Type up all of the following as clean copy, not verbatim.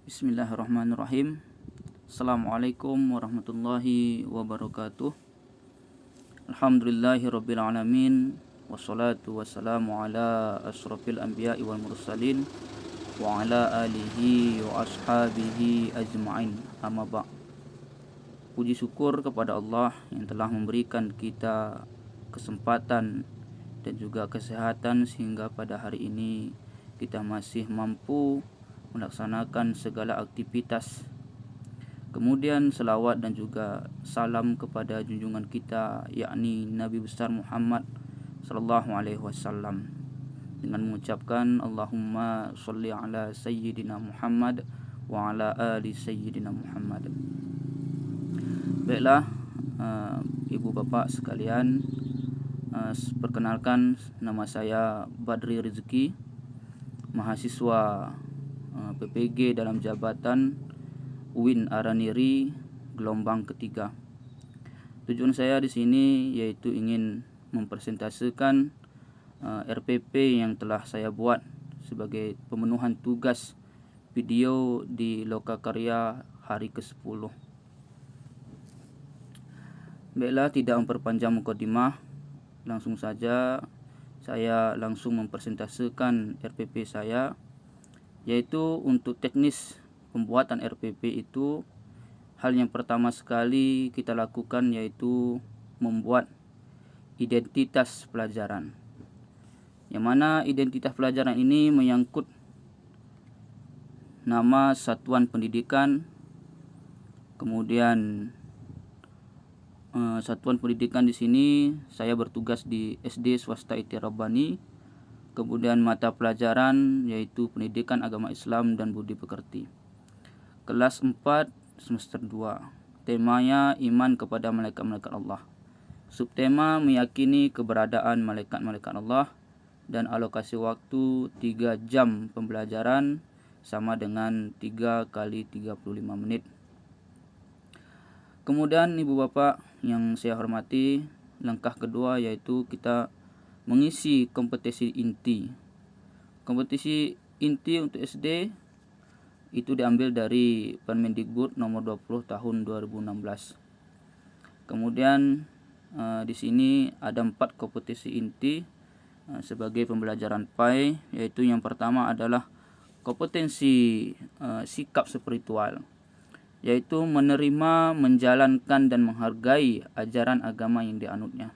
Bismillahirrahmanirrahim. Assalamualaikum warahmatullahi wabarakatuh. Alhamdulillahirabbil alamin. Wassalatu wassalamu ala asyrafil anbiya'i wal mursalin wa ala alihi wa ashabihi ajma'in. Amma ba'. Puji syukur kepada Allah yang telah memberikan kita kesempatan dan juga kesehatan sehingga pada hari ini kita masih mampu melaksanakan segala aktivitas. Kemudian selawat dan juga salam kepada junjungan kita, yakni Nabi besar Muhammad sallallahu alaihi wasallam, dengan mengucapkan Allahumma sholli ala sayyidina Muhammad wa ala ali sayyidina Muhammad. Baiklah, ibu bapak sekalian, perkenalkan, nama saya Badri Rizki, mahasiswa PPG dalam jabatan UIN Araniri gelombang ketiga. Tujuan saya di sini yaitu ingin mempresentasikan RPP yang telah saya buat sebagai pemenuhan tugas video di Lokakarya hari ke-10. Baiklah, tidak memperpanjang mukadimah, langsung saja saya langsung mempresentasikan RPP saya, yaitu untuk teknis pembuatan RPP itu hal yang pertama sekali kita lakukan yaitu membuat identitas pelajaran, yang mana identitas pelajaran ini menyangkut nama satuan pendidikan, kemudian satuan pendidikan di sini saya bertugas di SD Swasta IT Rabbani. Kemudian mata pelajaran yaitu Pendidikan Agama Islam dan Budi Pekerti. Kelas 4 semester 2. Temanya iman kepada malaikat-malaikat Allah. Subtema meyakini keberadaan malaikat-malaikat Allah, dan alokasi waktu 3 jam pembelajaran sama dengan 3 kali 35 menit. Kemudian ibu bapak yang saya hormati, langkah kedua yaitu kita mengisi kompetisi inti. Kompetisi inti untuk SD itu diambil dari Permendikbud nomor 20 tahun 2016. Kemudian di sini ada 4 kompetisi inti sebagai pembelajaran PAI, yaitu yang pertama adalah kompetensi sikap spiritual, yaitu menerima, menjalankan dan menghargai ajaran agama yang dianutnya.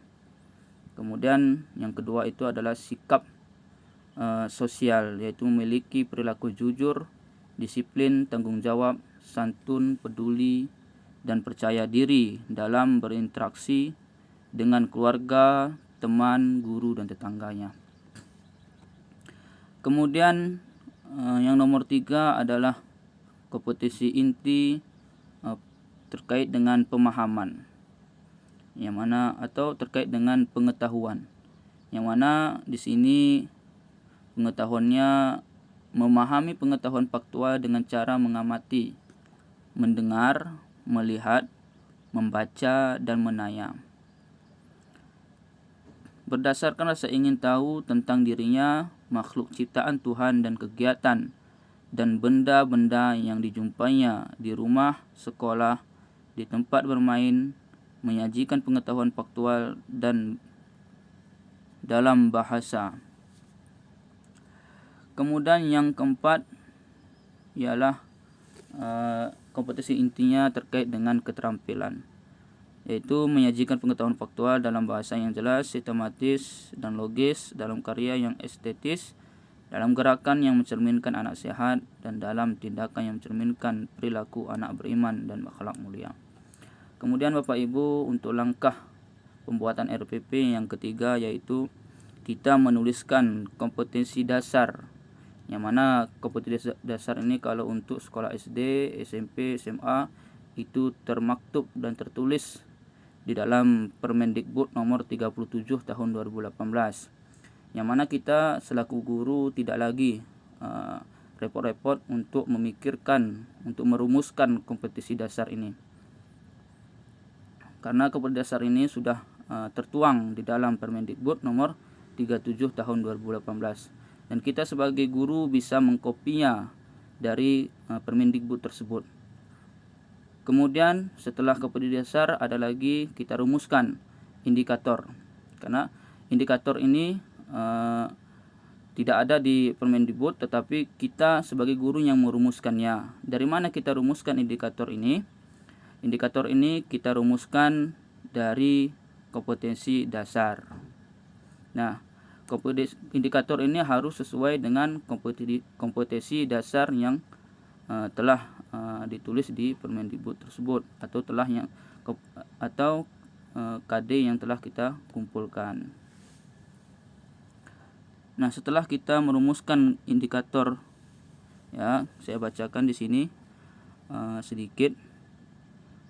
Kemudian yang kedua itu adalah sikap sosial, yaitu memiliki perilaku jujur, disiplin, tanggung jawab, santun, peduli, dan percaya diri dalam berinteraksi dengan keluarga, teman, guru, dan tetangganya. Kemudian yang nomor 3 adalah kompetisi inti terkait dengan pemahaman, yang mana atau terkait dengan pengetahuan, yang mana di sini pengetahuannya memahami pengetahuan faktual dengan cara mengamati, mendengar, melihat, membaca, dan menanya. Berdasarkan rasa ingin tahu tentang dirinya, makhluk ciptaan Tuhan, dan kegiatan dan benda-benda yang dijumpainya di rumah, sekolah, di tempat bermain, menyajikan pengetahuan faktual dan dalam bahasa. Kemudian yang keempat ialah kompetisi intinya terkait dengan keterampilan, yaitu menyajikan pengetahuan faktual dalam bahasa yang jelas, sistematis, dan logis, dalam karya yang estetis, dalam gerakan yang mencerminkan anak sehat, dan dalam tindakan yang mencerminkan perilaku anak beriman dan akhlak mulia. Kemudian Bapak Ibu, untuk langkah pembuatan RPP yang ketiga yaitu kita menuliskan kompetensi dasar, yang mana kompetensi dasar ini kalau untuk sekolah SD, SMP, SMA itu termaktub dan tertulis di dalam Permendikbud nomor 37 tahun 2018, yang mana kita selaku guru tidak lagi repot-repot untuk memikirkan, untuk merumuskan kompetisi dasar ini, karena kompetisi dasar ini sudah tertuang di dalam Permendikbud nomor 37 tahun 2018, dan kita sebagai guru bisa mengkopinya dari Permendikbud tersebut. Kemudian setelah kompetensi dasar ada lagi kita rumuskan indikator. Karena indikator ini tidak ada di Permendikbud, tetapi kita sebagai guru yang merumuskannya. Dari mana kita rumuskan indikator ini? Indikator ini kita rumuskan dari kompetensi dasar. Nah, indikator ini harus sesuai dengan kompetensi dasar yang telah ditulis di Permendikbud tersebut, atau KD yang telah kita kumpulkan. Nah, setelah kita merumuskan indikator, ya, saya bacakan di sini sedikit.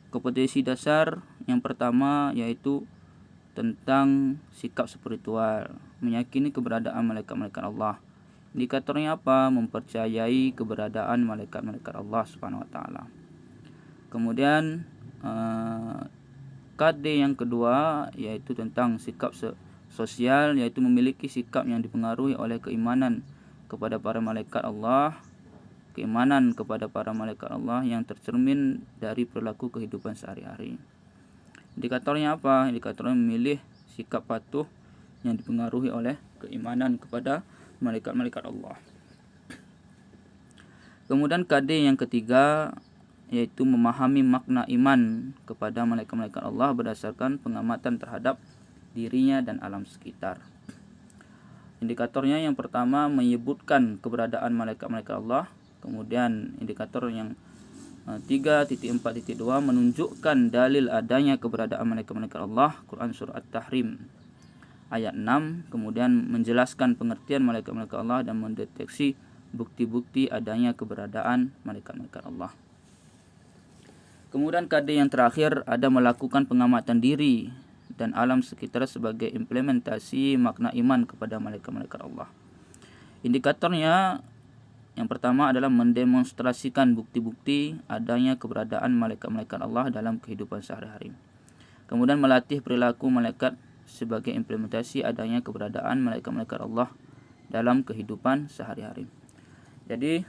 Kompetensi dasar yang pertama yaitu tentang sikap spiritual, meyakini keberadaan malaikat-malaikat Allah. Indikatornya apa? Mempercayai keberadaan malaikat-malaikat Allah Subhanahu wa taala. Kemudian KD yang kedua yaitu tentang sikap sosial, yaitu memiliki sikap yang dipengaruhi oleh keimanan kepada para malaikat Allah, keimanan kepada para malaikat Allah yang tercermin dari perilaku kehidupan sehari-hari. Indikatornya apa? Indikatornya memilih sikap patuh yang dipengaruhi oleh keimanan kepada malaikat-malaikat Allah. Kemudian KD yang ketiga yaitu memahami makna iman kepada malaikat-malaikat Allah berdasarkan pengamatan terhadap dirinya dan alam sekitar. Indikatornya yang pertama menyebutkan keberadaan malaikat-malaikat Allah. Kemudian indikator yang 3.4.2 menunjukkan dalil adanya keberadaan malaikat-malaikat Allah, Quran surah At-Tahrim ayat 6. Kemudian menjelaskan pengertian malaikat-malaikat Allah dan mendeteksi bukti-bukti adanya keberadaan malaikat-malaikat Allah. Kemudian KD yang terakhir ada melakukan pengamatan diri dan alam sekitar sebagai implementasi makna iman kepada malaikat-malaikat Allah. Indikatornya yang pertama adalah mendemonstrasikan bukti-bukti adanya keberadaan malaikat-malaikat Allah dalam kehidupan sehari-hari. Kemudian melatih perilaku malaikat sebagai implementasi adanya keberadaan malaikat-malaikat Allah dalam kehidupan sehari-hari. Jadi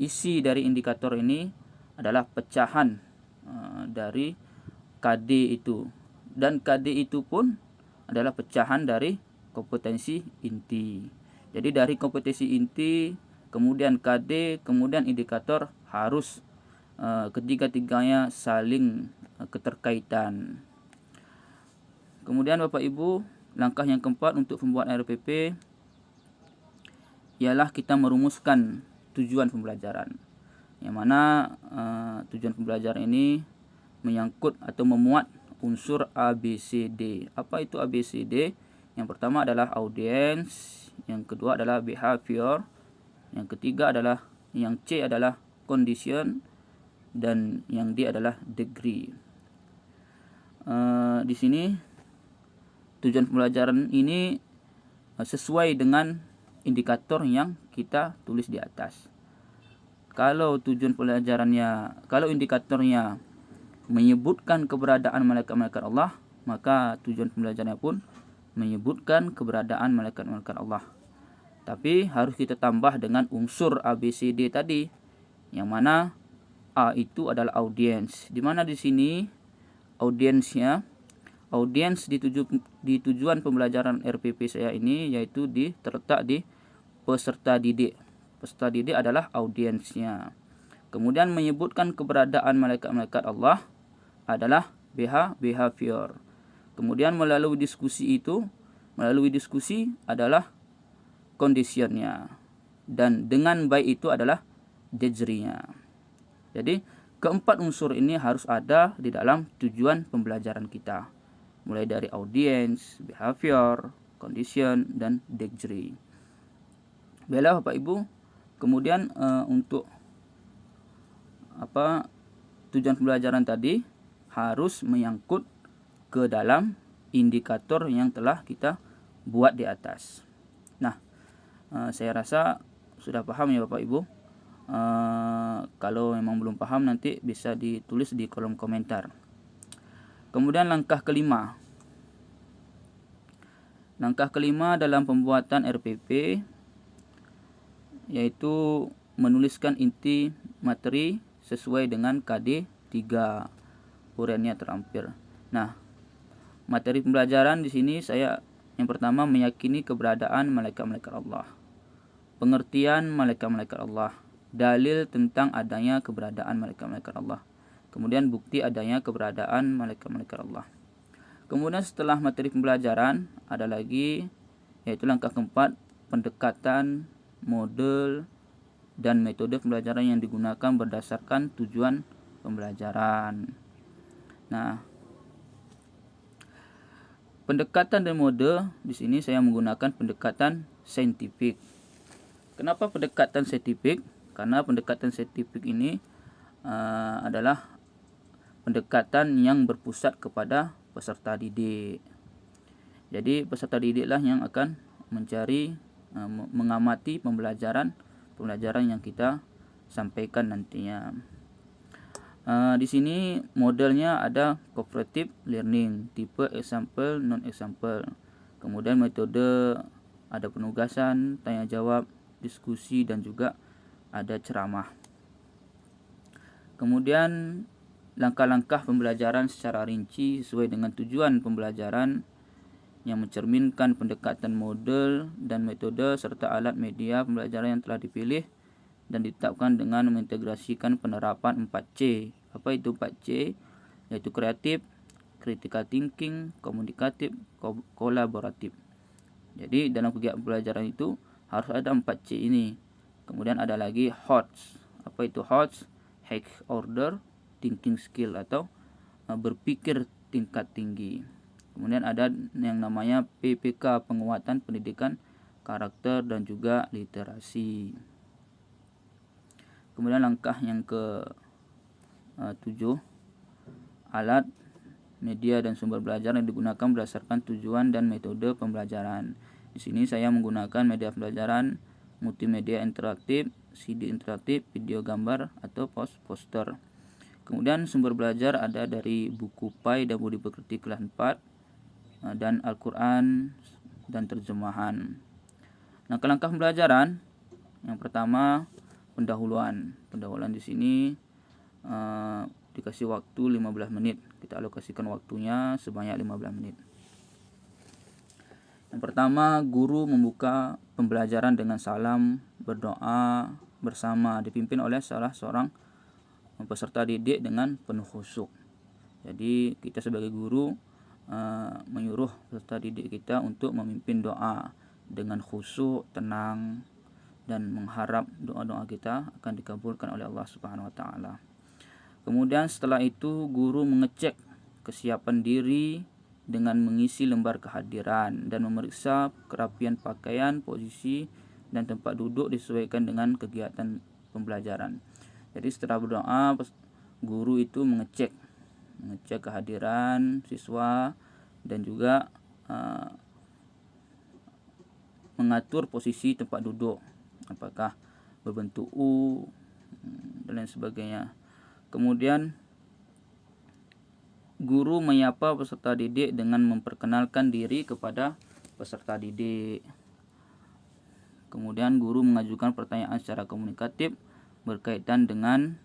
isi dari indikator ini adalah pecahan dari KD itu. Dan KD itu pun adalah pecahan dari kompetensi inti. Jadi dari kompetensi inti, kemudian KD, kemudian indikator harus ketiga-tiganya saling keterkaitan. Kemudian Bapak Ibu, langkah yang keempat untuk pembuatan RPP ialah kita merumuskan tujuan pembelajaran. Yang mana tujuan pembelajaran ini menyangkut atau memuat unsur ABCD. Apa itu ABCD? Yang pertama adalah audience, yang kedua adalah behavior, yang ketiga adalah, yang C adalah condition, dan yang D adalah degree. Di sini tujuan pembelajaran ini sesuai dengan indikator yang kita tulis di atas. Kalau indikatornya menyebutkan keberadaan malaikat-malaikat Allah, maka tujuan pembelajarannya pun menyebutkan keberadaan malaikat-malaikat Allah. Tapi harus kita tambah dengan unsur ABCD tadi, yang mana A itu adalah audiens. Di mana di sini audiensnya, audiens di tujuan pembelajaran RPP saya ini yaitu terletak di peserta didik. Peserta didik adalah audiensnya. Kemudian menyebutkan keberadaan malaikat-malaikat Allah adalah behavior. Kemudian melalui diskusi adalah conditionnya. Dan dengan baik itu adalah degree-nya. Jadi keempat unsur ini harus ada di dalam tujuan pembelajaran kita. Mulai dari audience, behavior, condition, dan degree. Baiklah Bapak Ibu, kemudian untuk tujuan pembelajaran tadi harus menyangkut ke dalam indikator yang telah kita buat di atas. Nah, saya rasa sudah paham ya Bapak Ibu. Kalau memang belum paham nanti bisa ditulis di kolom komentar. Kemudian langkah kelima. Langkah kelima dalam pembuatan RPP yaitu menuliskan inti materi sesuai dengan KD 3. Uraiannya terampil. Nah, materi pembelajaran di sini saya yang pertama meyakini keberadaan malaikat-malaikat Allah. Pengertian malaikat-malaikat Allah. Dalil tentang adanya keberadaan malaikat-malaikat Allah. Kemudian bukti adanya keberadaan malaikat-malaikat Allah. Kemudian setelah materi pembelajaran ada lagi yaitu langkah keempat, pendekatan, model, dan metode pembelajaran yang digunakan berdasarkan tujuan pembelajaran. Nah, pendekatan dan mode di sini saya menggunakan pendekatan saintifik. Kenapa pendekatan saintifik? Karena pendekatan saintifik ini adalah pendekatan yang berpusat kepada peserta didik. Jadi peserta didiklah yang akan mencari mengamati pembelajaran yang kita sampaikan nantinya. Di sini modelnya ada cooperative learning, tipe example, non example. Kemudian metode ada penugasan, tanya jawab, diskusi, dan juga ada ceramah. Kemudian langkah-langkah pembelajaran secara rinci sesuai dengan tujuan pembelajaran yang mencerminkan pendekatan model dan metode serta alat media pembelajaran yang telah dipilih dan ditetapkan dengan mengintegrasikan penerapan 4C. Apa itu 4C? Yaitu kreatif, critical thinking, komunikatif, kolaboratif. Jadi dalam kegiatan pembelajaran itu harus ada 4C ini. Kemudian ada lagi HOTS. Apa itu HOTS? High Order Thinking Skill atau berpikir tingkat tinggi. Kemudian ada yang namanya PPK, penguatan pendidikan karakter dan juga literasi. Kemudian langkah yang ke-7, alat, media dan sumber belajar yang digunakan berdasarkan tujuan dan metode pembelajaran. Di sini saya menggunakan media pembelajaran multimedia interaktif, CD interaktif, video gambar atau poster. Kemudian sumber belajar ada dari buku Pai dan Budi Pekerti kelas 4 dan Al-Quran dan terjemahan. Nah, langkah pembelajaran yang pertama pendahuluan. Pendahuluan di sini dikasih waktu 15 menit. Kita alokasikan waktunya sebanyak 15 menit. Yang pertama, guru membuka pembelajaran dengan salam, berdoa bersama dipimpin oleh salah seorang peserta didik dengan penuh khusyuk. Jadi kita sebagai guru menyuruh peserta didik kita untuk memimpin doa dengan khusyuk, tenang, dan mengharap doa-doa kita akan dikabulkan oleh Allah Subhanahu wa taala. Kemudian setelah itu guru mengecek kesiapan diri dengan mengisi lembar kehadiran dan memeriksa kerapian pakaian, posisi, dan tempat duduk disesuaikan dengan kegiatan pembelajaran. Jadi setelah berdoa, guru itu mengecek kehadiran siswa dan juga mengatur posisi tempat duduk, apakah berbentuk U dan lain sebagainya. Kemudian guru menyapa peserta didik dengan memperkenalkan diri kepada peserta didik. Kemudian guru mengajukan pertanyaan secara komunikatif berkaitan dengan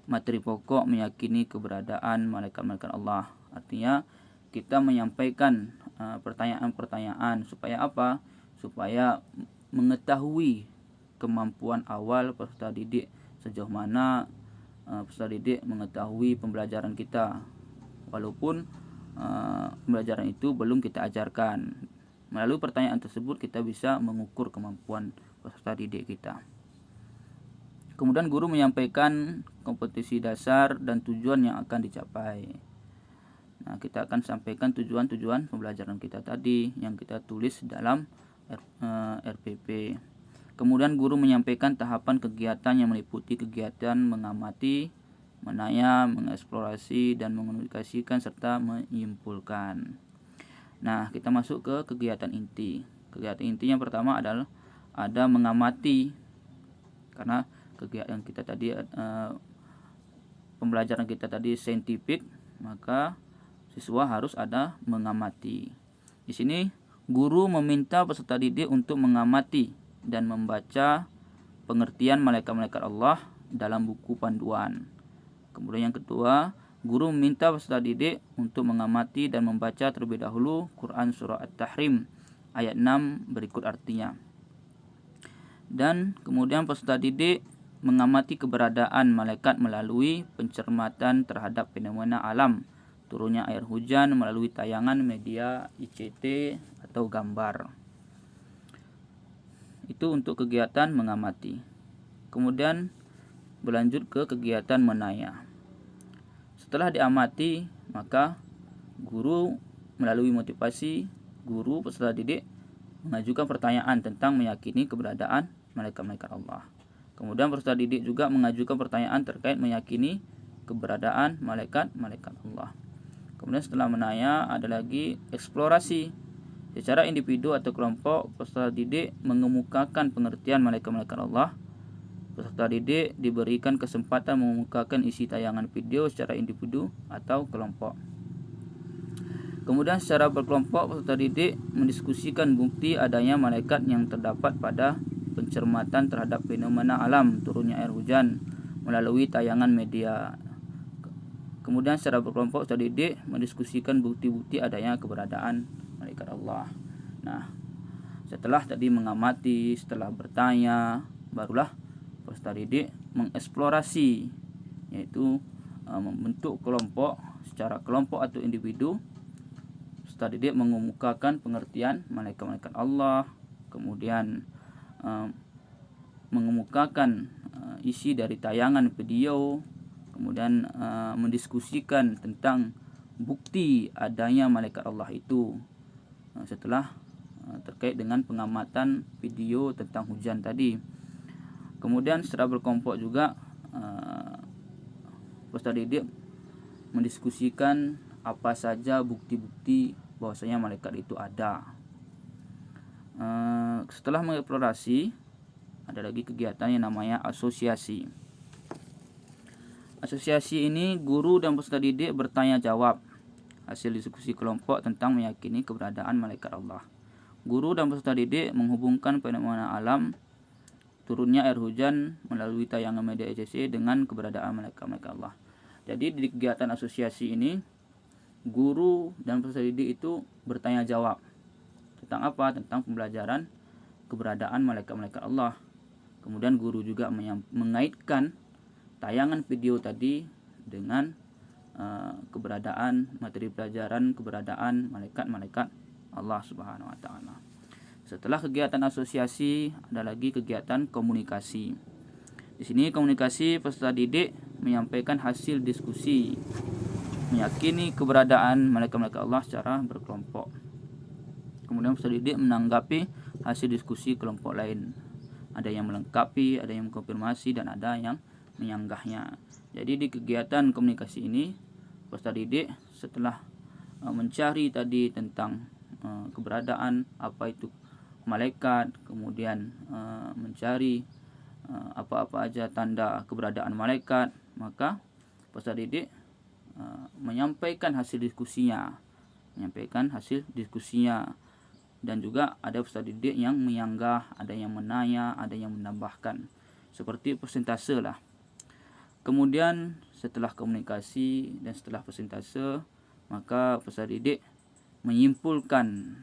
materi pokok meyakini keberadaan malaikat-malaikat Allah. Artinya kita menyampaikan pertanyaan-pertanyaan supaya apa? Supaya mengetahui kemampuan awal peserta didik, sejauh mana peserta didik mengetahui pembelajaran kita, walaupun pembelajaran itu belum kita ajarkan. Melalui pertanyaan tersebut kita bisa mengukur kemampuan peserta didik kita. Kemudian guru menyampaikan kompetisi dasar dan tujuan yang akan dicapai. Nah, kita akan sampaikan tujuan-tujuan pembelajaran kita tadi yang kita tulis dalam RPP. Kemudian guru menyampaikan tahapan kegiatan yang meliputi kegiatan mengamati, menanya, mengeksplorasi, dan mengomunikasikan serta menyimpulkan. Nah, kita masuk ke kegiatan inti. Kegiatan intinya pertama adalah ada mengamati, karena kegiatan kita tadi pembelajaran kita tadi saintifik, maka siswa harus ada mengamati. Di sini guru meminta peserta didik untuk mengamati dan membaca pengertian malaikat-malaikat Allah dalam buku panduan. Kemudian yang kedua, guru meminta peserta didik untuk mengamati dan membaca terlebih dahulu Quran Surah At-Tahrim ayat 6 berikut artinya. Dan kemudian peserta didik mengamati keberadaan malaikat melalui pencermatan terhadap fenomena alam, turunnya air hujan melalui tayangan media ICT atau gambar. Itu untuk kegiatan mengamati. Kemudian berlanjut ke kegiatan menanya. Setelah diamati, maka guru melalui motivasi, guru peserta didik mengajukan pertanyaan tentang meyakini keberadaan malaikat-malaikat Allah. Kemudian peserta didik juga mengajukan pertanyaan terkait meyakini keberadaan malaikat-malaikat Allah. Kemudian setelah menanya ada lagi eksplorasi. Secara individu atau kelompok, peserta didik mengemukakan pengertian malaikat-malaikat Allah. Peserta didik diberikan kesempatan mengemukakan isi tayangan video secara individu atau kelompok. Kemudian secara berkelompok, peserta didik mendiskusikan bukti adanya malaikat yang terdapat pada pencermatan terhadap fenomena alam, turunnya air hujan melalui tayangan media. Kemudian secara berkelompok, peserta didik mendiskusikan bukti-bukti adanya keberadaan malaikat Allah. Nah, setelah tadi mengamati, setelah bertanya, barulah peserta didik mengeksplorasi, yaitu membentuk kelompok secara kelompok atau individu. Peserta didik mengemukakan pengertian malaikat-malaikat Allah, kemudian mengemukakan isi dari tayangan video, kemudian mendiskusikan tentang bukti adanya malaikat Allah itu. Setelah terkait dengan pengamatan video tentang hujan tadi. Kemudian setelah berkelompok juga peserta didik mendiskusikan apa saja bukti-bukti bahwasanya malaikat itu ada. Setelah mengeksplorasi, ada lagi kegiatan yang namanya asosiasi. Asosiasi ini guru dan peserta didik bertanya jawab hasil diskusi kelompok tentang meyakini keberadaan malaikat Allah. Guru dan peserta didik menghubungkan fenomena alam, turunnya air hujan melalui tayangan media ICT dengan keberadaan malaikat-malaikat Allah. Jadi di kegiatan asosiasi ini, guru dan peserta didik itu bertanya jawab tentang apa? Tentang pembelajaran keberadaan malaikat-malaikat Allah. Kemudian guru juga mengaitkan tayangan video tadi dengan keberadaan materi pelajaran keberadaan malaikat-malaikat Allah Subhanahu wa taala. Setelah kegiatan asosiasi, ada lagi kegiatan komunikasi. Di sini komunikasi peserta didik menyampaikan hasil diskusi, meyakini keberadaan malaikat-malaikat Allah secara berkelompok. Kemudian peserta didik menanggapi hasil diskusi kelompok lain. Ada yang melengkapi, ada yang mengkonfirmasi, dan ada yang menyanggahnya. Jadi di kegiatan komunikasi ini, peserta didik setelah mencari tadi tentang keberadaan apa itu malaikat, kemudian mencari apa-apa aja tanda keberadaan malaikat, maka peserta didik menyampaikan hasil diskusinya, dan juga ada peserta didik yang menyanggah, ada yang menanya, ada yang menambahkan, seperti persentase lah. Kemudian setelah komunikasi dan setelah persentase, maka peserta didik menyimpulkan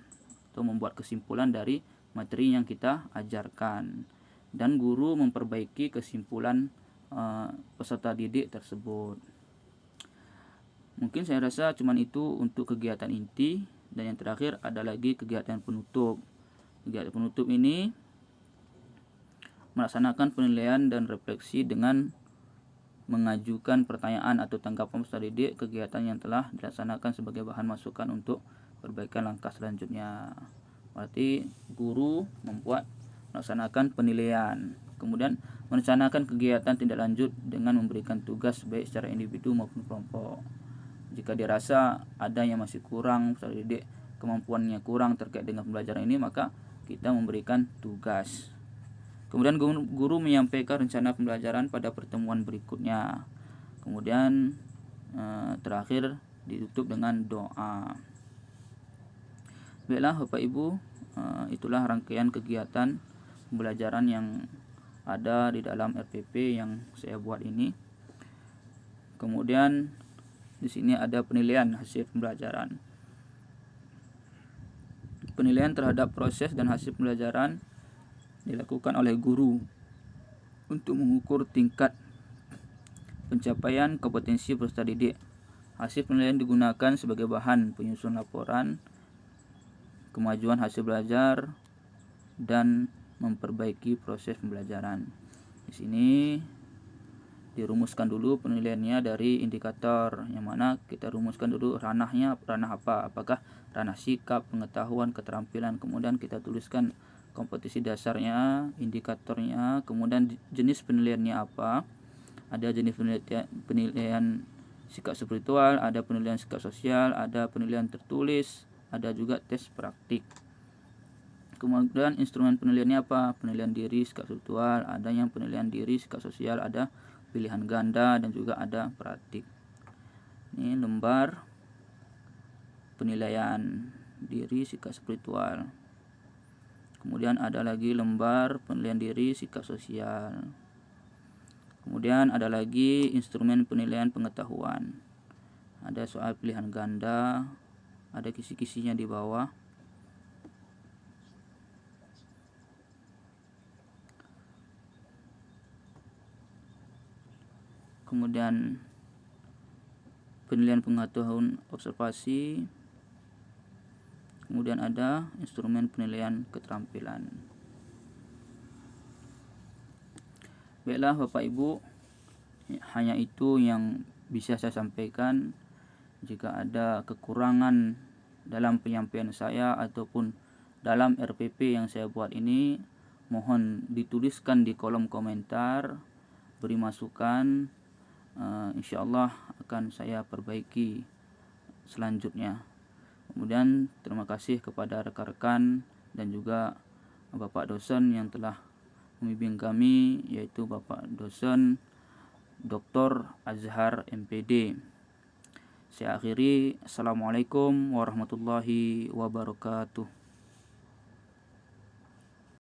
atau membuat kesimpulan dari materi yang kita ajarkan, dan guru memperbaiki kesimpulan peserta didik tersebut. Mungkin saya rasa cuman itu untuk kegiatan inti, dan yang terakhir ada lagi kegiatan penutup. Kegiatan penutup ini melaksanakan penilaian dan refleksi dengan mengajukan pertanyaan atau tanggapan peserta didik kegiatan yang telah dilaksanakan sebagai bahan masukan untuk perbaikan langkah selanjutnya. Berarti guru melaksanakan penilaian, kemudian merencanakan kegiatan tindak lanjut dengan memberikan tugas baik secara individu maupun kelompok. Jika dirasa ada yang masih kurang, peserta didik kemampuannya kurang terkait dengan pembelajaran ini, maka kita memberikan tugas. Kemudian guru menyampaikan rencana pembelajaran pada pertemuan berikutnya. Kemudian terakhir ditutup dengan doa. Baiklah Bapak Ibu, itulah rangkaian kegiatan pembelajaran yang ada di dalam RPP yang saya buat ini. Kemudian di sini ada penilaian hasil pembelajaran. Penilaian terhadap proses dan hasil pembelajaran dilakukan oleh guru untuk mengukur tingkat pencapaian kompetensi peserta didik. Hasil penilaian digunakan sebagai bahan penyusun laporan kemajuan hasil belajar dan memperbaiki proses pembelajaran. Di sini dirumuskan dulu penilaiannya dari indikator, yang mana kita rumuskan dulu ranahnya, ranah apa, apakah ranah sikap, pengetahuan, keterampilan. Kemudian kita tuliskan kompetensi dasarnya, indikatornya, kemudian jenis penilaiannya apa. Ada jenis penilaian sikap spiritual, ada penilaian sikap sosial, ada penilaian tertulis, ada juga tes praktik. Kemudian instrumen penilaiannya apa? Penilaian diri, sikap spiritual, ada yang penilaian diri, sikap sosial, ada pilihan ganda, dan juga ada praktik. Ini lembar penilaian diri, sikap spiritual. Kemudian ada lagi lembar penilaian diri, sikap sosial. Kemudian ada lagi instrumen penilaian pengetahuan. Ada soal pilihan ganda, ada kisi-kisinya di bawah. Kemudian penilaian pengetahuan observasi. Kemudian ada instrumen penilaian keterampilan. Baiklah Bapak Ibu, hanya itu yang bisa saya sampaikan. Jika ada kekurangan dalam penyampaian saya ataupun dalam RPP yang saya buat ini, mohon dituliskan di kolom komentar, beri masukan. Insyaallah akan saya perbaiki selanjutnya. Kemudian terima kasih kepada rekan-rekan dan juga Bapak dosen yang telah membimbing kami, yaitu Bapak dosen Dr. Azhar MPD. Saya akhiri. Assalamualaikum warahmatullahi wabarakatuh.